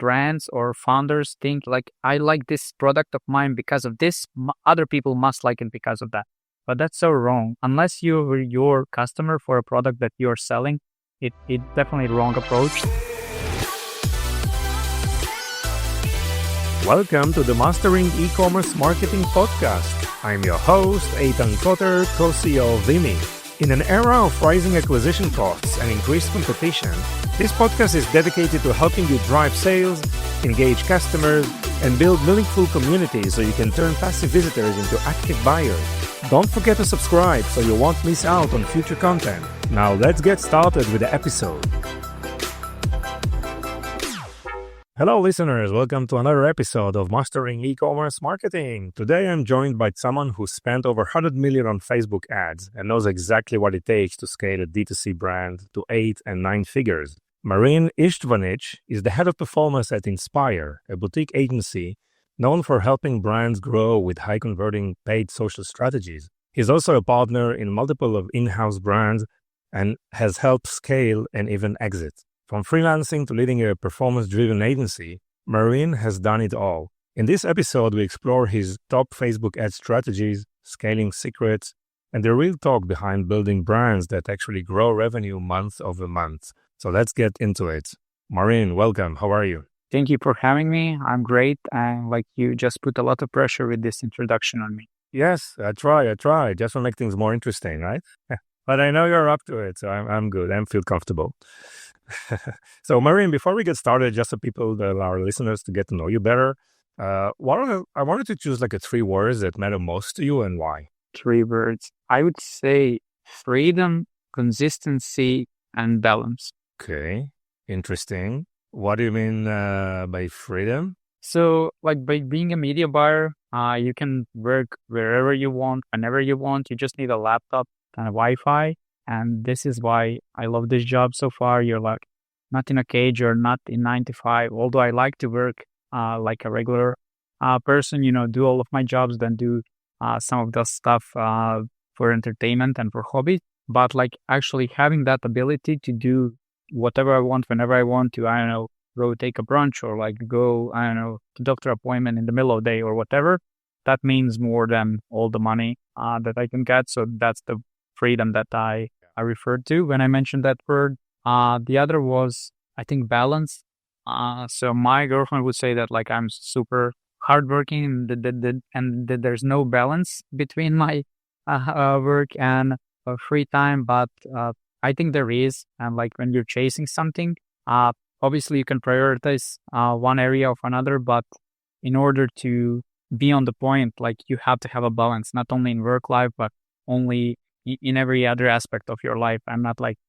brands or founders think like, I like this product of mine because of this, other people must like it because of that. But that's so wrong. Unless you're your customer for a product that you're selling, it's definitely the wrong approach. Welcome to the Mastering E-commerce Marketing Podcast. I'm your host, Eitan Kotter, co-CEO of Vimy. In an era of rising acquisition costs and increased competition, this podcast is dedicated to helping you drive sales, engage customers, and build meaningful communities so you can turn passive visitors into active buyers. Don't forget to subscribe so you won't miss out on future content. Now let's get started with the episode. Hello listeners, welcome to another episode of Mastering E-commerce Marketing. Today I'm joined by someone who spent over 100 million on Facebook ads and knows exactly what it takes to scale a D2C brand to 8 and 9 figures. Marin Ištvanić is the head of performance at Inspire, a boutique agency known for helping brands grow with high-converting paid social strategies. He's also a partner in multiple of in-house brands and has helped scale and even exit. From freelancing to leading a performance-driven agency, Marin has done it all. In this episode, we explore his top Facebook ad strategies, scaling secrets, and the real talk behind building brands that actually grow revenue month over month. So let's get into it. Marin, welcome. How are you? Thank you for having me. I'm great. And like you just put a lot of pressure with this introduction on me. Yes, I try. Just to make things more interesting, right? But I know you're up to it, so I'm good. I feel comfortable. So, Marin, before we get started, just so our listeners to get to know you better, I wanted to choose like 3 words that matter most to you and why. 3 words. I would say freedom, consistency, and balance. Okay, interesting. What do you mean by freedom? So, like by being a media buyer, you can work wherever you want, whenever you want. You just need a laptop and a Wi-Fi. And this is why I love this job so far. You're like not in a cage, you're not in 9 to 5. Although I like to work like a regular person, do all of my jobs, then do some of the stuff for entertainment and for hobbies. But like actually having that ability to do whatever I want, whenever I want to, go take a brunch or like go, to doctor appointment in the middle of the day or whatever, that means more than all the money that I can get. So that's the freedom that I referred to when I mentioned that word. The other was, I think, balance. So my girlfriend would say that like I'm super hardworking and that there's no balance between my work and free time. But I think there is. And like when you're chasing something, obviously you can prioritize one area of another. But in order to be on the point, like you have to have a balance, not only in work life, but only in every other aspect of your life. I'm not like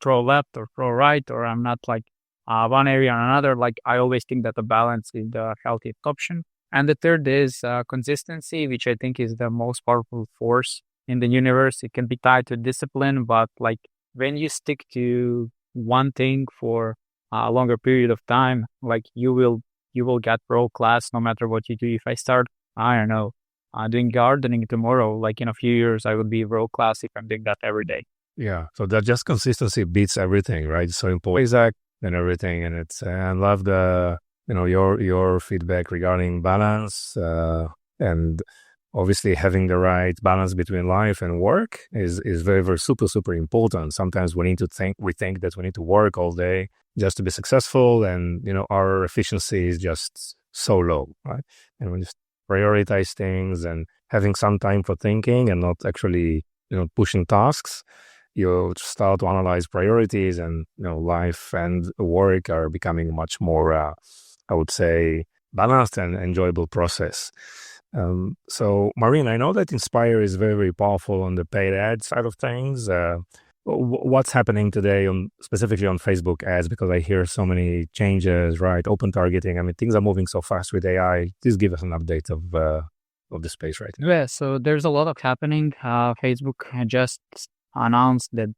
pro left or pro right, or I'm not like one area or another. Like I always think that the balance is the healthiest option. And the third is consistency, which I think is the most powerful force in the universe. It can be tied to discipline, but like when you stick to one thing for a longer period of time, like you will get world class no matter what you do. If I start, doing gardening tomorrow, like in a few years, I will be world class if I'm doing that every day. Yeah. So that just consistency beats everything, right? So important, exact, and everything. And I love the, your feedback regarding balance, and obviously having the right balance between life and work is very, very super, super important. Sometimes we think that we need to work all day just to be successful. And, our efficiency is just so low, right? And we just prioritize things and having some time for thinking and not actually, pushing tasks. You start to analyze priorities, and, life and work are becoming much more, I would say, balanced and enjoyable process. So, Marin, I know that Inspire is very, very powerful on the paid ad side of things. What's happening today specifically on Facebook ads? Because I hear so many changes, right? Open targeting. I mean, things are moving so fast with AI. Please give us an update of the space right now. Yeah, so there's a lot of happening. Facebook just announced that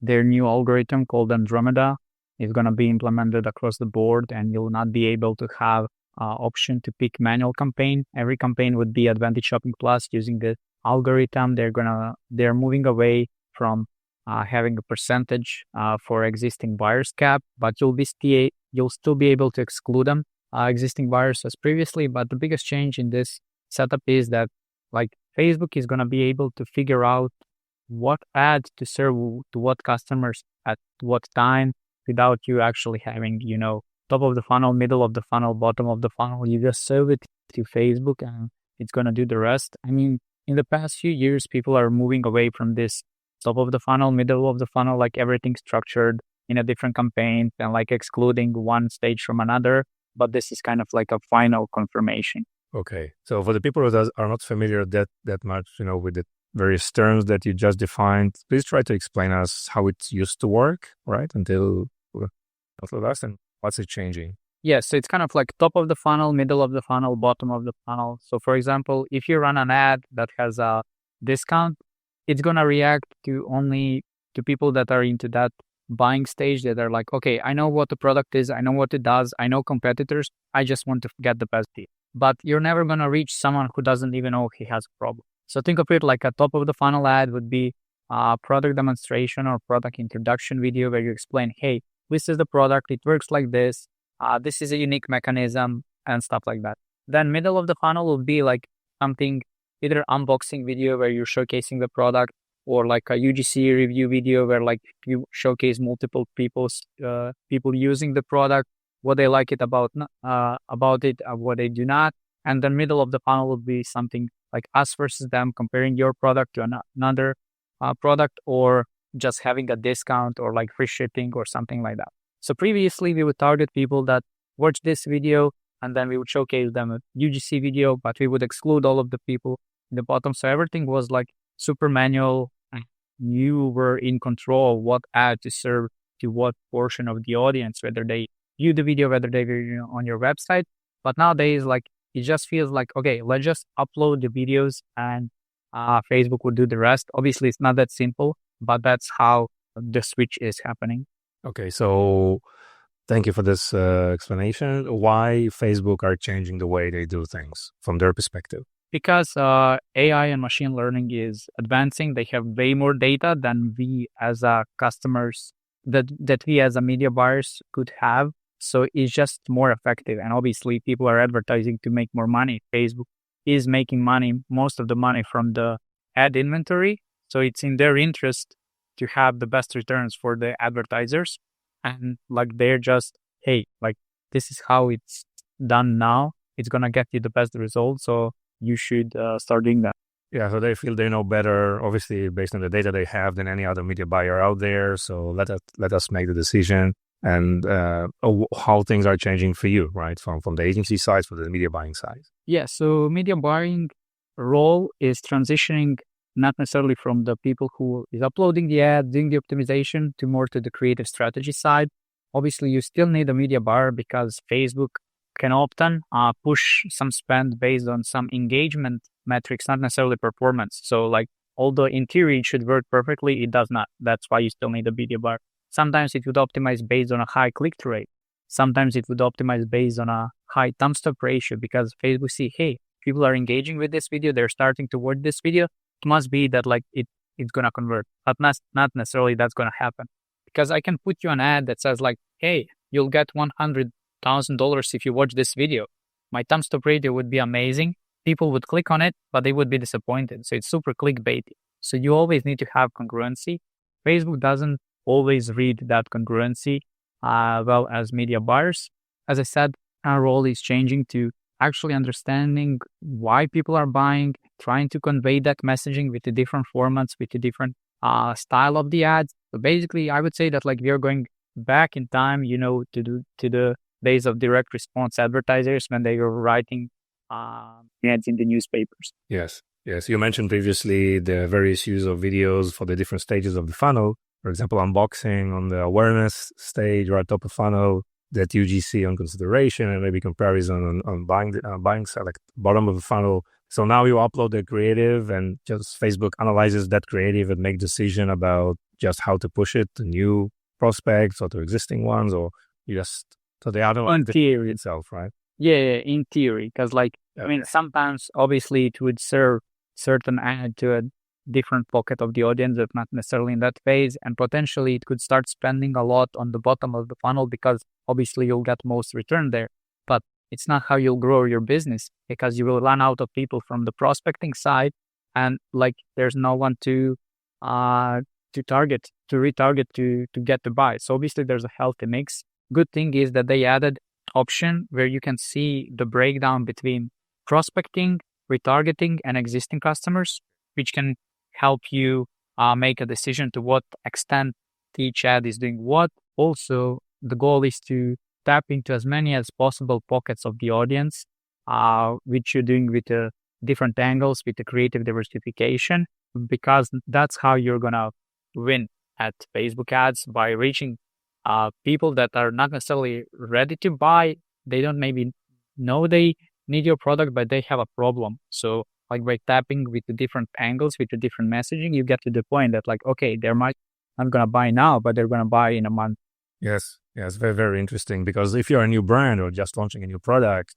their new algorithm called Andromeda is going to be implemented across the board, and you'll not be able to have option to pick manual campaign. Every campaign would be Advantage Shopping Plus using the algorithm. They're moving away from having a percentage for existing buyers cap, but you'll still be able to exclude them, existing buyers as previously. But the biggest change in this setup is that like Facebook is going to be able to figure out what ad to serve to what customers at what time without you actually having, top of the funnel, middle of the funnel, bottom of the funnel. You just serve it to Facebook and it's going to do the rest. I mean, in the past few years, people are moving away from this top of the funnel, middle of the funnel, like everything structured in a different campaign and like excluding one stage from another. But this is kind of like a final confirmation. Okay. So for the people that are not familiar that much, with the various terms that you just defined, please try to explain us how it used to work, right? Until last, and what's it changing? Yes, so it's kind of like top of the funnel, middle of the funnel, bottom of the funnel. So for example, if you run an ad that has a discount, it's going to react to only to people that are into that buying stage, that are like, okay, I know what the product is, I know what it does, I know competitors, I just want to get the best deal. But you're never going to reach someone who doesn't even know he has a problem. So think of it like a top of the funnel ad would be a product demonstration or product introduction video where you explain, hey, this is the product, it works like this, this is a unique mechanism and stuff like that. Then middle of the funnel will be like something, either unboxing video where you're showcasing the product, or like a UGC review video where like you showcase multiple people using the product, what they like it about it, what they do not. And then middle of the funnel will be something like us versus them, comparing your product to another product, or just having a discount or like free shipping or something like that. So previously we would target people that watch this video and then we would showcase them a UGC video, but we would exclude all of the people in the bottom. So everything was like super manual. You were in control of what ad to serve to what portion of the audience, whether they view the video, whether they view on your website. But nowadays, like, it just feels like, okay, let's just upload the videos and Facebook will do the rest. Obviously, it's not that simple, but that's how the switch is happening. Okay, so thank you for this explanation. Why Facebook are changing the way they do things from their perspective? Because AI and machine learning is advancing. They have way more data than we as customers, that we as a media buyers could have. So it's just more effective. And obviously people are advertising to make more money. Facebook is making money, most of the money from the ad inventory. So it's in their interest to have the best returns for the advertisers. And like, they're just, hey, like, this is how it's done now. It's going to get you the best results. So you should start doing that. Yeah, so they feel they know better, obviously, based on the data they have, than any other media buyer out there. So let us make the decision, and how things are changing for you, right? From the agency side, from the media buying side. Yeah, so media buying role is transitioning not necessarily from the people who is uploading the ad, doing the optimization, to more to the creative strategy side. Obviously, you still need a media buyer because Facebook can often push some spend based on some engagement metrics, not necessarily performance. So like, although in theory it should work perfectly, it does not. That's why you still need a media buyer. Sometimes it would optimize based on a high click-through rate. Sometimes it would optimize based on a high thumbs up ratio, because Facebook see, hey, people are engaging with this video, they're starting to watch this video. It must be that like it's going to convert, but not necessarily that's going to happen. Because I can put you an ad that says like, hey, you'll get $100,000 if you watch this video. My thumbs up ratio would be amazing. People would click on it, but they would be disappointed. So it's super clickbaity. So you always need to have congruency. Facebook doesn't always read that congruency well as media buyers. As I said, our role is changing to actually understanding why people are buying, trying to convey that messaging with the different formats, with the different style of the ads. So basically, I would say that like we are going back in time, to the days of direct response advertisers when they were writing ads in the newspapers. Yes. You mentioned previously the various use of videos for the different stages of the funnel. For example, unboxing on the awareness stage, or top of funnel, that UGC on consideration, and maybe comparison on buying side, like bottom of the funnel. So now you upload the creative, and just Facebook analyzes that creative and make decision about just how to push it to new prospects or to existing ones, or you just, so they analyze the theory itself, right? Yeah, in theory, because like, okay. I mean, sometimes obviously it would serve certain ad to different pocket of the audience that's not necessarily in that phase. And potentially it could start spending a lot on the bottom of the funnel because obviously you'll get most return there. But it's not how you'll grow your business, because you will run out of people from the prospecting side, and like there's no one to retarget to get to buy. So obviously there's a healthy mix. Good thing is that they added option where you can see the breakdown between prospecting, retargeting, and existing customers, which can help you make a decision to what extent each ad is doing what. Also, the goal is to tap into as many as possible pockets of the audience, which you're doing with different angles, with the creative diversification, because that's how you're gonna win at Facebook ads, by reaching people that are not necessarily ready to buy. They don't maybe know they need your product, but they have a problem. So like by tapping with the different angles, with the different messaging, you get to the point that like, okay, they're not gonna buy now, but they're gonna buy in a month. Yes, very, very interesting, because if you're a new brand or just launching a new product,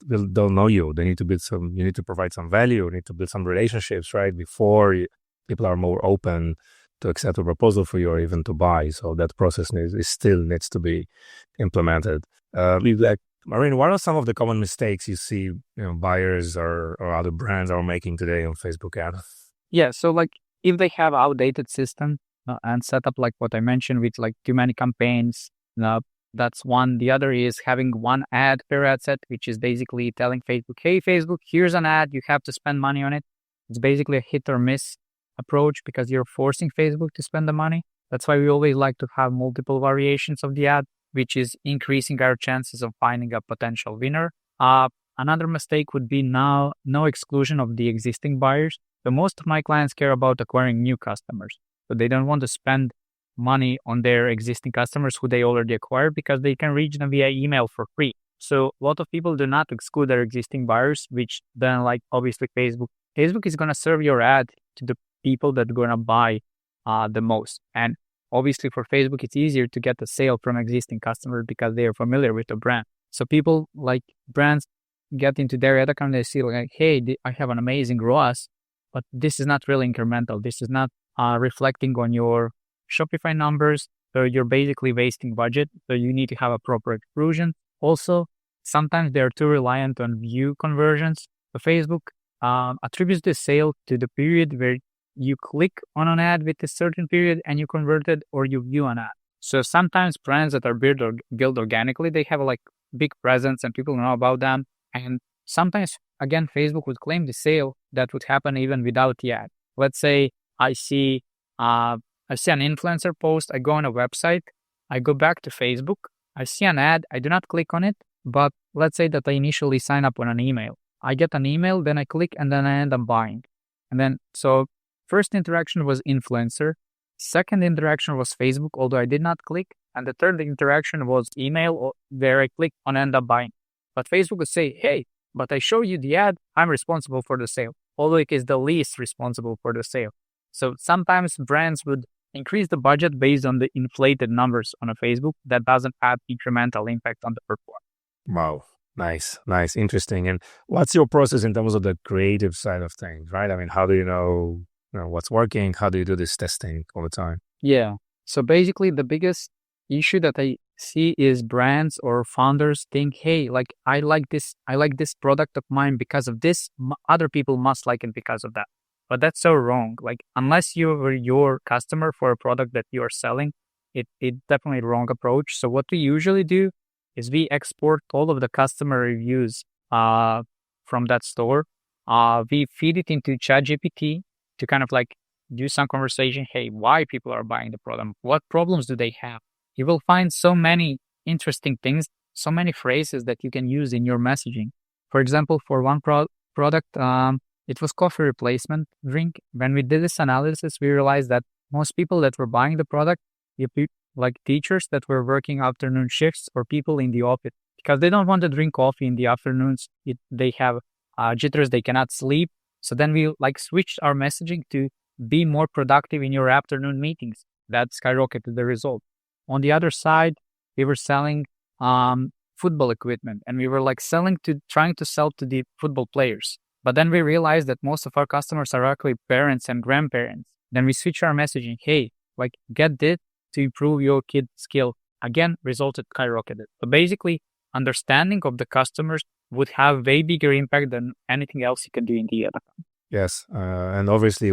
they'll know you. They need to you need to provide some value, you need to build some relationships, right? Before people are more open to accept a proposal for you or even to buy. So that process still needs to be implemented. Marin, what are some of the common mistakes you see, buyers or other brands are making today on Facebook ads? Yeah, so like if they have outdated system and set up like what I mentioned with like too many campaigns, that's one. The other is having one ad per ad set, which is basically telling Facebook, hey, Facebook, here's an ad, you have to spend money on it. It's basically a hit or miss approach because you're forcing Facebook to spend the money. That's why we always like to have multiple variations of the ad, which is increasing our chances of finding a potential winner. Another mistake would be no exclusion of the existing buyers. So most of my clients care about acquiring new customers. So they don't want to spend money on their existing customers who they already acquired, because they can reach them via email for free. So a lot of people do not exclude their existing buyers, which then like obviously Facebook is going to serve your ad to the people that are going to buy the most. And obviously for Facebook, it's easier to get a sale from existing customers because they are familiar with the brand. So people like brands get into their ad account, they see like, hey, I have an amazing ROAS, but this is not really incremental. This is not reflecting on your Shopify numbers. So you're basically wasting budget. So you need to have a proper exclusion. Also, sometimes they're too reliant on view conversions. So Facebook attributes the sale to the period where you click on an ad with a certain period and you converted, or you view an ad. So sometimes brands that are built organically, they have like big presence and people know about them. And sometimes, again, Facebook would claim the sale that would happen even without the ad. Let's say I see an influencer post, I go on a website, I go back to Facebook, I see an ad, I do not click on it, but let's say that I initially sign up on an email. I get an email, then I click, and then I end up buying. And then, so first interaction was influencer, second interaction was Facebook, although I did not click, and the third interaction was email, where I click on end up buying. But Facebook would say, hey, but I show you the ad, I'm responsible for the sale, although it is the least responsible for the sale. So sometimes brands would increase the budget based on the inflated numbers on a Facebook that doesn't have incremental impact on the performance. Wow. Nice. Interesting. And what's your process in terms of the creative side of things, right? I mean, how do you know what's working? How do you do this testing all the time? Yeah. So basically the biggest issue that I see is brands or founders think, hey, like I like this product of mine because of this, other people must like it because of that. But that's so wrong. Like unless you're your customer for a product that you are selling, it's definitely a wrong approach. So what we usually do is we export all of the customer reviews from that store. We feed it into ChatGPT to kind of like do some conversation. Hey, why people are buying the product? What problems do they have? You will find so many interesting things, so many phrases that you can use in your messaging. For example, for one product, it was coffee replacement drink. When we did this analysis, we realized that most people that were buying the product, like teachers that were working afternoon shifts or people in the office, because they don't want to drink coffee in the afternoons. They have jitters, they cannot sleep. So then we like switched our messaging to be more productive in your afternoon meetings. That skyrocketed the result. On the other side, we were selling football equipment, and we were like trying to sell to the football players. But then we realized that most of our customers are actually parents and grandparents. Then we switch our messaging. Hey, like get this to improve your kid's skill. Again, results skyrocketed. So basically, understanding of the customers would have way bigger impact than anything else you can do in the ad account. Yes, and obviously,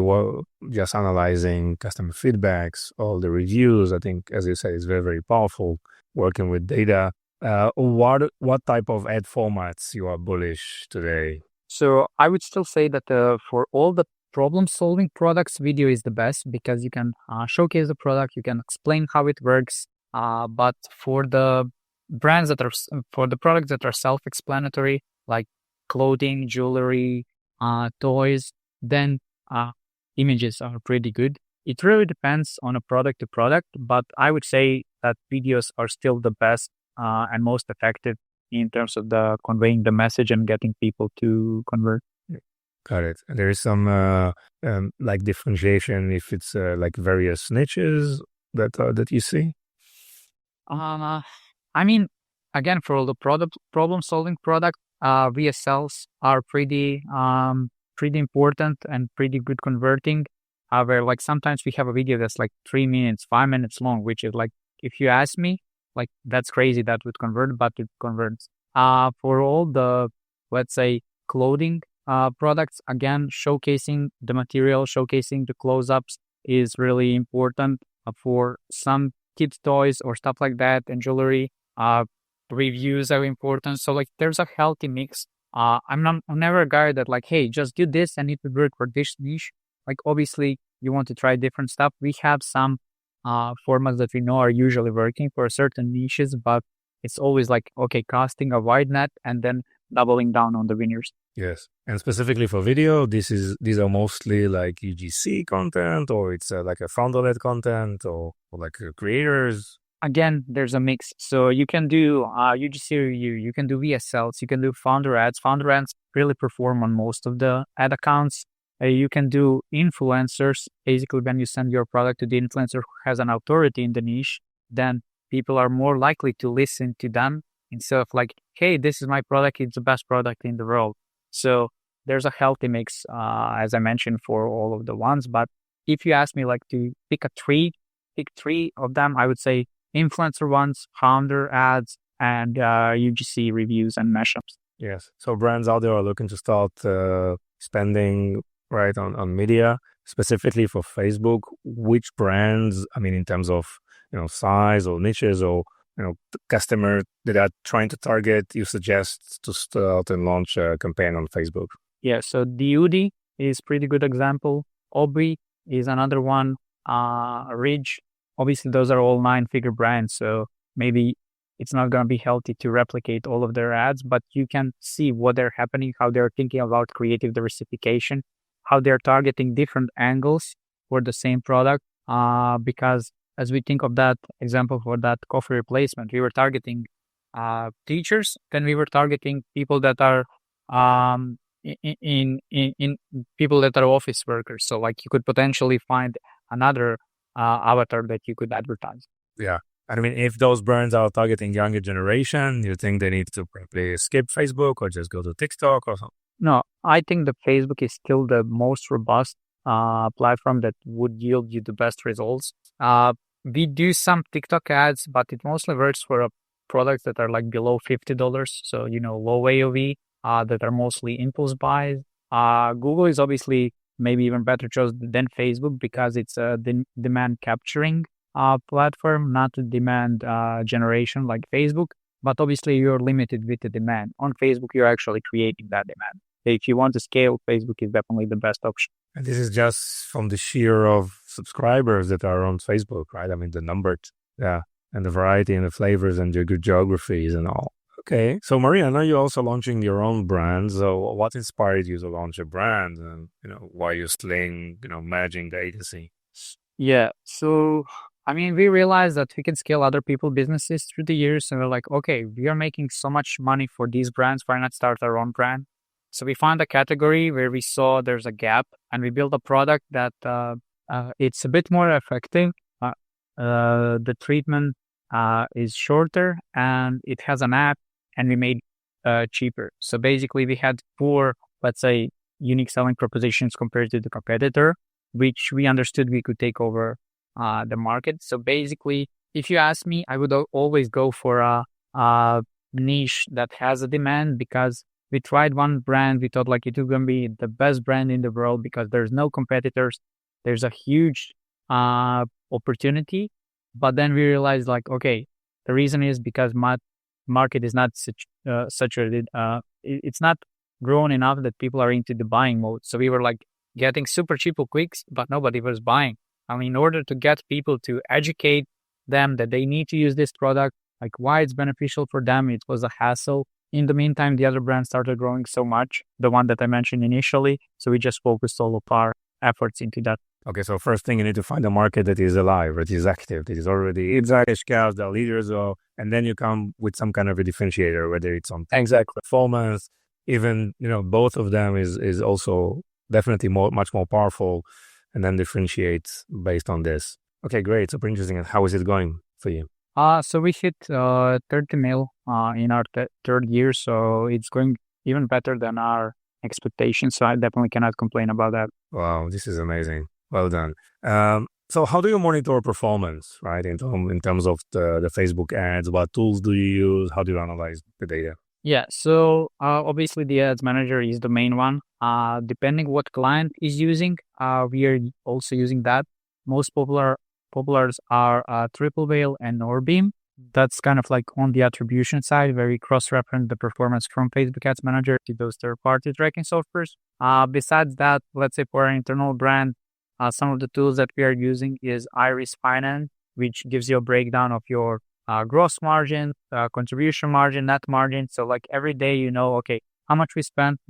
just analyzing customer feedbacks, all the reviews, I think, as you say, is very, very powerful. Working with data, what type of ad formats you are bullish today? So I would still say that for all the problem-solving products, video is the best because you can showcase the product, you can explain how it works. But for the brands that are for the products that are self-explanatory, like clothing, jewelry, toys, then images are pretty good. It really depends on a product to product, but I would say that videos are still the best and most effective in terms of the conveying the message and getting people to convert. Got it. And there is some like differentiation if it's like various niches that you see. I mean, again, for all the problem-solving product, VSLs are pretty important and pretty good converting. However, like sometimes we have a video that's like 3 minutes, 5 minutes long, which is like, if you ask me, like that's crazy that would convert, but it converts. For all the, let's say, clothing products, again, showcasing the material, showcasing the close-ups is really important. For some kids' toys or stuff like that and jewelry, reviews are important. So like there's a healthy mix. I'm never a guy that like, hey, just do this and it will work for this niche. Like obviously you want to try different stuff. We have some formats that we know are usually working for certain niches, but it's always like, okay, casting a wide net and then doubling down on the winners. Yes. And specifically for video, these are mostly like UGC content, or it's like a founder-led content, or like creators. Again, there's a mix. So you can do UGC review, you can do VSLs, you can do founder ads. Founder ads really perform on most of the ad accounts. You can do influencers. Basically, when you send your product to the influencer who has an authority in the niche, then people are more likely to listen to them instead of like, hey, this is my product, it's the best product in the world. So there's a healthy mix, as I mentioned, for all of the ones. But if you ask me like to pick three of them, I would say influencer ones, founder ads, and UGC reviews and mashups. Yes. So brands out there are looking to start spending right on media, specifically for Facebook. Which brands, I mean, in terms of size or niches or customer that are trying to target, you suggest to start and launch a campaign on Facebook? Yeah, so Diudi is pretty good example. Aubrey is another one. Ridge, obviously those are all 9-figure brands, so maybe it's not going to be healthy to replicate all of their ads, but you can see what they're happening, how they're thinking about creative diversification, how they're targeting different angles for the same product. Because as we think of that example for that coffee replacement, we were targeting teachers, then we were targeting people that are in people that are office workers. So like you could potentially find another avatar that you could advertise. Yeah. I mean, if those brands are targeting younger generation, you think they need to probably skip Facebook or just go to TikTok or something? No, I think the Facebook is still the most robust platform that would yield you the best results. We do some TikTok ads, but it mostly works for products that are like below $50. So, low AOV that are mostly impulse buys. Google is obviously maybe even better choice than Facebook because it's a demand capturing platform, not a demand generation like Facebook. But obviously you're limited with the demand. On Facebook, you're actually creating that demand. If you want to scale, Facebook is definitely the best option. And this is just from the sheer of subscribers that are on Facebook, right? I mean, the numbers, yeah, and the variety and the flavors and the good geographies and all. Okay. So, Maria, I know you're also launching your own brand. So what inspired you to launch a brand and, why you're managing the agency? Yeah. So, I mean, we realized that we can scale other people's businesses through the years. And we're like, okay, we are making so much money for these brands. Why not start our own brand? So we found a category where we saw there's a gap and we built a product that it's a bit more effective. The treatment is shorter and it has an app and we made cheaper. So basically we had 4, let's say, unique selling propositions compared to the competitor, which we understood we could take over the market. So basically, if you ask me, I would always go for a niche that has a demand, because we tried one brand. We thought like it was going to be the best brand in the world because there's no competitors. There's a huge opportunity. But then we realized like, okay, the reason is because market is not it's not grown enough that people are into the buying mode. So we were like getting super cheap clicks, but nobody was buying. I mean, in order to get people to educate them that they need to use this product, like why it's beneficial for them, it was a hassle. In the meantime, the other brand started growing so much, the one that I mentioned initially. So we just focused all of our efforts into that. Okay, so first thing, you need to find a market that is alive, that is active, that is already exactly scales, the leaders, and then you come with some kind of a differentiator, whether it's on performance, even, both of them is also definitely much more powerful, and then differentiates based on this. Okay, great. Super interesting. And how is it going for you? So we hit 30 mil in our third year. So it's going even better than our expectations. So I definitely cannot complain about that. Wow, this is amazing. Well done. So how do you monitor performance, right? In terms of the Facebook ads, what tools do you use? How do you analyze the data? Yeah, so obviously the ads manager is the main one. Depending what client is using, we are also using that. Most populars are Triple Whale and Norbeam. That's kind of like on the attribution side, where we cross-reference the performance from Facebook Ads Manager to those third-party tracking softwares. Besides that, let's say for our internal brand, some of the tools that we are using is Iris Finance, which gives you a breakdown of your gross margin, contribution margin, net margin. So like every day, okay, how much we spent,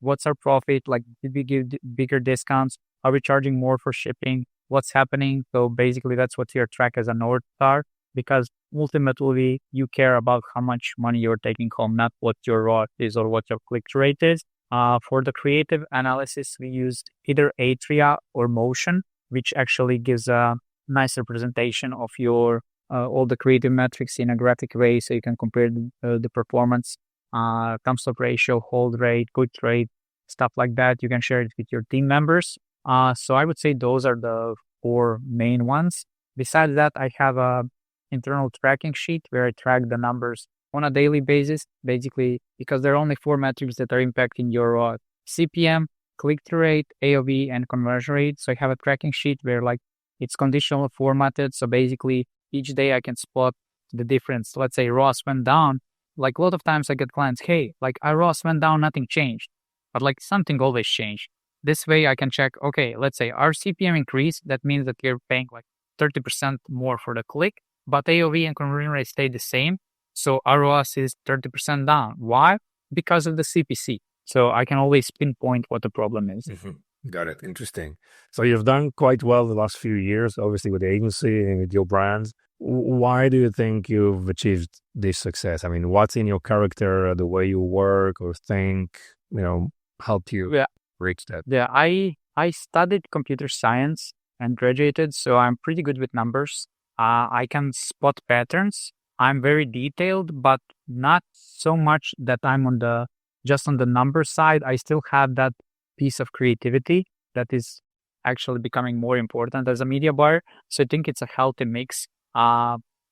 what's our profit? Like, did we give bigger discounts? Are we charging more for shipping? What's happening? So basically that's what you track as a North Star, because ultimately you care about how much money you're taking home, not what your ROI is or what your click rate is. For the creative analysis, we used either Atria or Motion, which actually gives a nice representation of your all the creative metrics in a graphic way, so you can compare the performance, thumbs up ratio, hold rate, click rate, stuff like that. You can share it with your team members. So I would say those are the 4 main ones. Besides that, I have a internal tracking sheet where I track the numbers on a daily basis, basically, because there are only 4 metrics that are impacting your CPM, click-through rate, AOV, and conversion rate. So I have a tracking sheet where like it's conditional formatted. So basically each day I can spot the difference. Let's say ROAS went down. Like a lot of times I get clients, hey, like our ROAS went down, nothing changed, but like something always changed. This way I can check, okay, let's say our CPM increased. That means that we're paying like 30% more for the click, but AOV and conversion rate stay the same. So our ROAS is 30% down. Why? Because of the CPC. So I can always pinpoint what the problem is. Mm-hmm. Got it. Interesting. So you've done quite well the last few years, obviously with the agency and with your brands. Why do you think you've achieved this success? I mean, what's in your character, the way you work or think, helped you reach that? Yeah, I studied computer science and graduated, so I'm pretty good with numbers. I can spot patterns. I'm very detailed, but not so much that I'm just on the number side. I still have that piece of creativity that is actually becoming more important as a media buyer. So I think it's a healthy mix.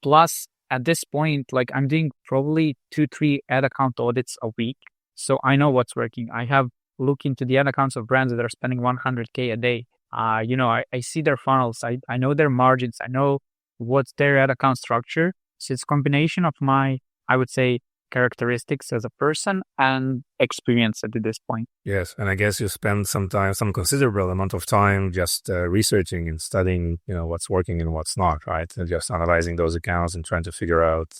Plus, at this point, like I'm doing probably 2-3 ad account audits a week. So I know what's working. I have looked into the ad accounts of brands that are spending $100K a day. I see their funnels. I know their margins. I know what's their ad account structure. So it's a combination of my, I would say, characteristics as a person and experience at this point. Yes, and I guess you spend some considerable amount of time just researching and studying, what's working and what's not, right? And just analyzing those accounts and trying to figure out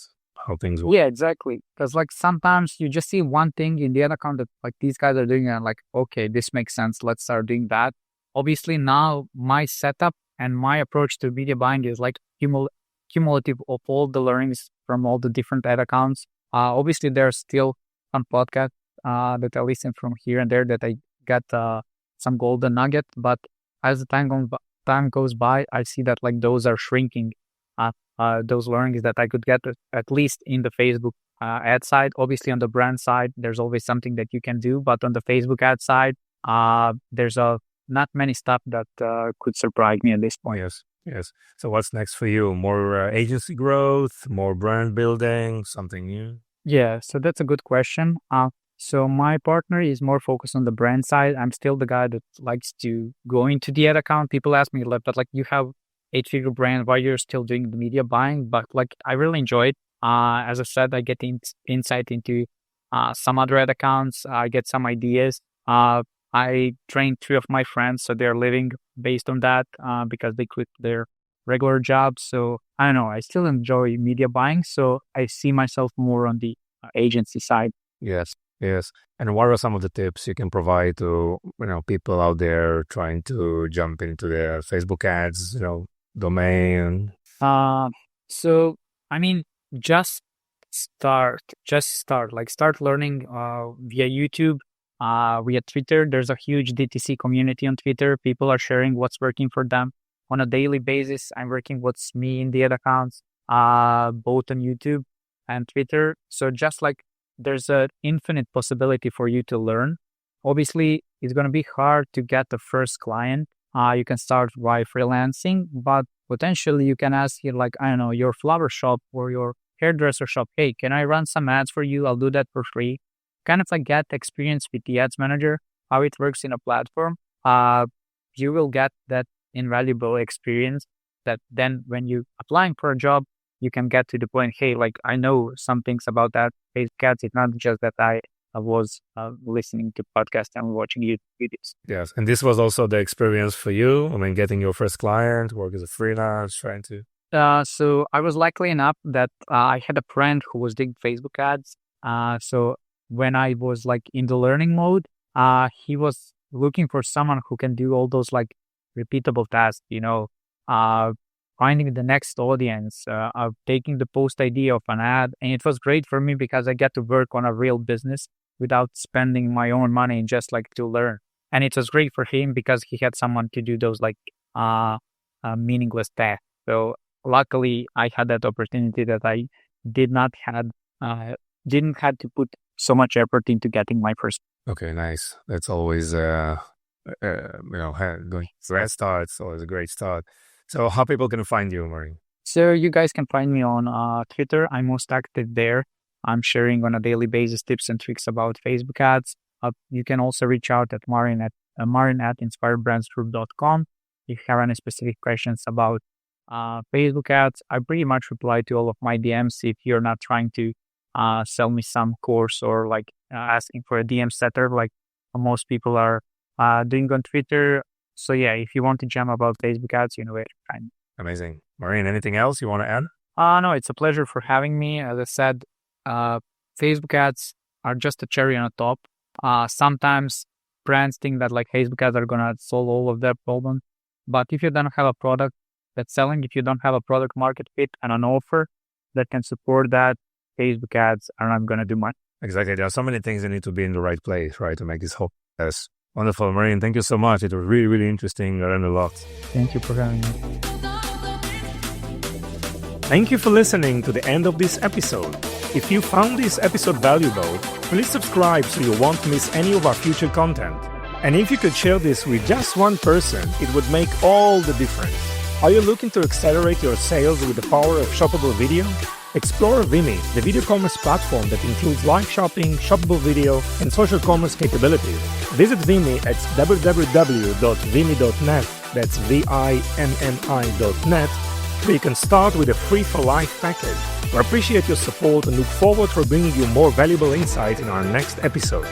how things work. Yeah, exactly. Because like sometimes you just see one thing in the ad account that like these guys are doing and like, okay, this makes sense. Let's start doing that. Obviously now my setup and my approach to media buying is like cumulative of all the learnings from all the different ad accounts. Obviously, there's still some podcasts that I listen from here and there that I get some golden nugget. But as the time goes by, I see that like those are shrinking. Those learnings that I could get at least in the Facebook ad side. Obviously, on the brand side, there's always something that you can do. But on the Facebook ad side, there's not many stuff that could surprise me at this point. Yes. So what's next for you? More agency growth, more brand building, something new? Yeah, so that's a good question. So my partner is more focused on the brand side. I'm still the guy that likes to go into the ad account. People ask me, but like you have 8-figure brand, why you're still doing the media buying? But like I really enjoy it. As I said, I get insight into some other ad accounts. I get some ideas. I trained 3 of my friends, so they're living based on that because they quit their regular jobs. So I don't know. I still enjoy media buying, so I see myself more on the agency side. Yes. And what are some of the tips you can provide to people out there trying to jump into their Facebook ads, domain? So I mean, just start. Like start learning via YouTube. Via Twitter, there's a huge DTC community on Twitter. People are sharing what's working for them on a daily basis. I'm working what's me in the ad accounts, both on YouTube and Twitter. So just like there's an infinite possibility for you to learn. Obviously, it's going to be hard to get the first client. You can start by freelancing, but potentially you can ask here, like, I don't know, your flower shop or your hairdresser shop, hey, can I run some ads for you? I'll do that for free. Kind of like get experience with the ads manager, how it works in a platform. You will get that invaluable experience that then when you applying for a job, you can get to the point, hey, like I know some things about that Facebook ads. It's not just that I was listening to podcasts and watching YouTube videos. Yes. And this was also the experience for you. I mean, getting your first client, work as a freelance, trying to. So I was lucky enough that I had a friend who was doing Facebook ads. So when I was like in the learning mode, he was looking for someone who can do all those like repeatable tasks, finding the next audience, of taking the post idea of an ad. And it was great for me because I get to work on a real business without spending my own money just like to learn. And it was great for him because he had someone to do those like meaningless tasks. So luckily I had that opportunity that I didn't have to put so much effort into getting my first. Okay, nice. That's always going great start. It's always a great start. So how people can find you, Marin? So you guys can find me on Twitter. I'm most active there. I'm sharing on a daily basis tips and tricks about Facebook ads. You can also reach out at Marin at inspiredbrandsgroup.com if you have any specific questions about Facebook ads. I pretty much reply to all of my DMs if you're not trying to sell me some course or like asking for a DM setter like most people are doing on Twitter. So yeah, if you want to jam about Facebook ads, you know where to find me. Amazing. Marin, anything else you want to add? No, it's a pleasure for having me. As I said, Facebook ads are just a cherry on the top. Sometimes brands think that like Facebook ads are going to solve all of their problems. But if you don't have a product that's selling, if you don't have a product market fit and an offer that can support that, Facebook ads are not going to do much. Exactly. There are so many things that need to be in the right place, right, to make this whole process. Wonderful, Marin. Thank you so much. It was really, really interesting. I learned a lot. Thank you for having me. Thank you for listening to the end of this episode. If you found this episode valuable, please subscribe so you won't miss any of our future content. And if you could share this with just one person, it would make all the difference. Are you looking to accelerate your sales with the power of shoppable video? Explore Vimy, the video commerce platform that includes live shopping, shoppable video, and social commerce capabilities. Visit Vimy at www.vimy.net, that's VIMMI.net, where you can start with a free for life package. We appreciate your support and look forward to bringing you more valuable insights in our next episode.